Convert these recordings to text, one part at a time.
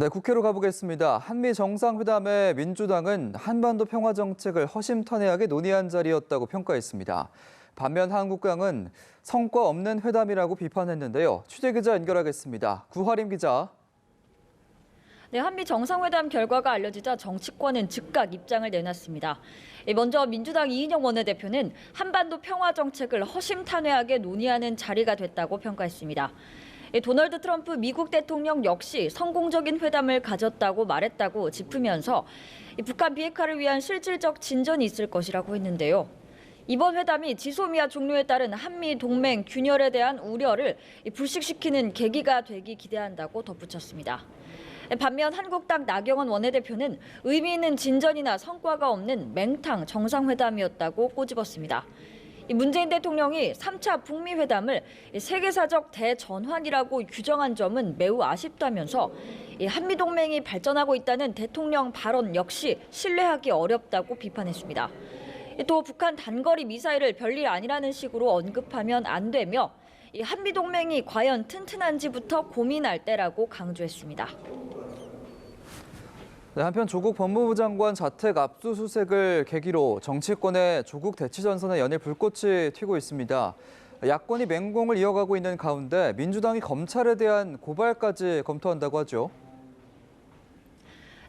네, 국회로 가보겠습니다. 한미 정상회담에 민주당은 한반도 평화 정책을 허심탄회하게 논의한 자리였다고 평가했습니다. 반면 한국당은 성과 없는 회담이라고 비판했는데요. 취재기자 연결하겠습니다. 구하림 기자. 네, 한미 정상회담 결과가 알려지자 정치권은 즉각 입장을 내놨습니다. 먼저 민주당 이인영 원내대표는 한반도 평화 정책을 허심탄회하게 논의하는 자리가 됐다고 평가했습니다. 도널드 트럼프 미국 대통령 역시 성공적인 회담을 가졌다고 말했다고 짚으면서 북한 비핵화를 위한 실질적 진전이 있을 것이라고 했는데요. 이번 회담이 지소미아 종료에 따른 한미 동맹 균열에 대한 우려를 불식시키는 계기가 되기 기대한다고 덧붙였습니다. 반면 한국당 나경원 원내대표는 의미 있는 진전이나 성과가 없는 맹탕 정상회담이었다고 꼬집었습니다. 문재인 대통령이 3차 북미 회담을 세계사적 대전환이라고 규정한 점은 매우 아쉽다면서 한미 동맹이 발전하고 있다는 대통령 발언 역시 신뢰하기 어렵다고 비판했습니다. 또 북한 단거리 미사일을 별일 아니라는 식으로 언급하면 안 되며 한미 동맹이 과연 튼튼한지부터 고민할 때라고 강조했습니다. 네, 한편 조국 법무부 장관 자택 압수수색을 계기로 정치권의 조국 대치 전선에 연일 불꽃이 튀고 있습니다. 야권이 맹공을 이어가고 있는 가운데 민주당이 검찰에 대한 고발까지 검토한다고 하죠.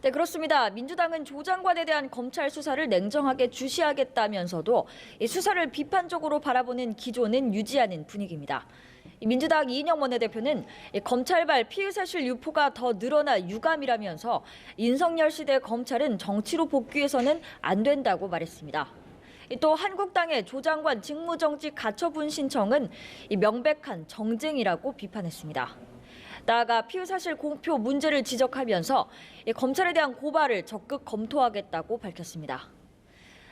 네, 그렇습니다. 민주당은 조 장관에 대한 검찰 수사를 냉정하게 주시하겠다면서도 수사를 비판적으로 바라보는 기조는 유지하는 분위기입니다. 민주당 이인영 원내대표는 검찰발 피의 사실 유포가 더 늘어나 유감이라면서 윤석열 시대 검찰은 정치로 복귀해서는 안 된다고 말했습니다. 또 한국당의 조 장관 직무정지 가처분 신청은 명백한 정쟁이라고 비판했습니다. 나아가 피의 사실 공표 문제를 지적하면서 검찰에 대한 고발을 적극 검토하겠다고 밝혔습니다.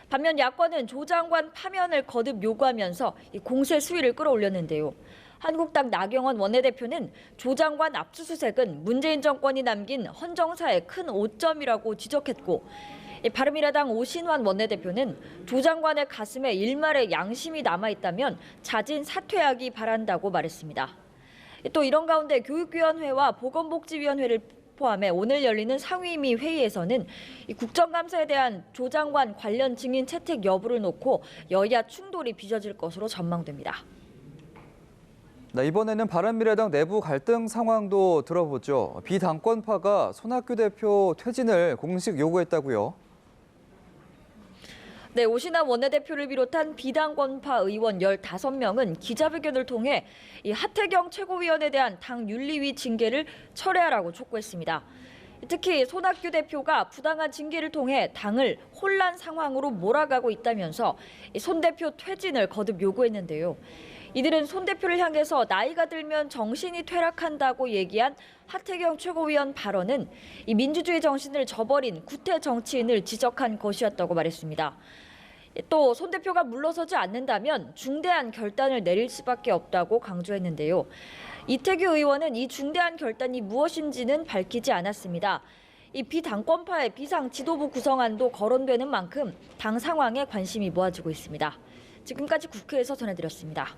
반면 야권은 조 장관 파면을 거듭 요구하면서 공세 수위를 끌어올렸는데요. 한국당 나경원 원내대표는 조 장관 압수수색은 문재인 정권이 남긴 헌정사의 큰 오점이라고 지적했고, 바른미래당 오신환 원내대표는 조 장관의 가슴에 일말의 양심이 남아있다면 자진 사퇴하기 바란다고 말했습니다. 또 이런 가운데 교육위원회와 보건복지위원회를 포함해 오늘 열리는 상임위 회의에서는 국정감사에 대한 조 장관 관련 증인 채택 여부를 놓고 여야 충돌이 빚어질 것으로 전망됩니다. 네, 이번에는 바른미래당 내부 갈등 상황도 들어보죠. 비당권파가 손학규 대표 퇴진을 공식 요구했다고요. 네, 오신환 원내대표를 비롯한 비당권파 의원 15명은 기자회견을 통해 이 하태경 최고위원에 대한 당 윤리위 징계를 철회하라고 촉구했습니다. 특히 손학규 대표가 부당한 징계를 통해 당을 혼란 상황으로 몰아가고 있다면서 손 대표 퇴진을 거듭 요구했는데요. 이들은 손 대표를 향해서 나이가 들면 정신이 퇴락한다고 얘기한 하태경 최고위원 발언은 이 민주주의 정신을 저버린 구태 정치인을 지적한 것이었다고 말했습니다. 또 손 대표가 물러서지 않는다면 중대한 결단을 내릴 수밖에 없다고 강조했는데요. 이태규 의원은 이 중대한 결단이 무엇인지는 밝히지 않았습니다. 이 비당권파의 비상 지도부 구성안도 거론되는 만큼 당 상황에 관심이 모아지고 있습니다. 지금까지 국회에서 전해드렸습니다.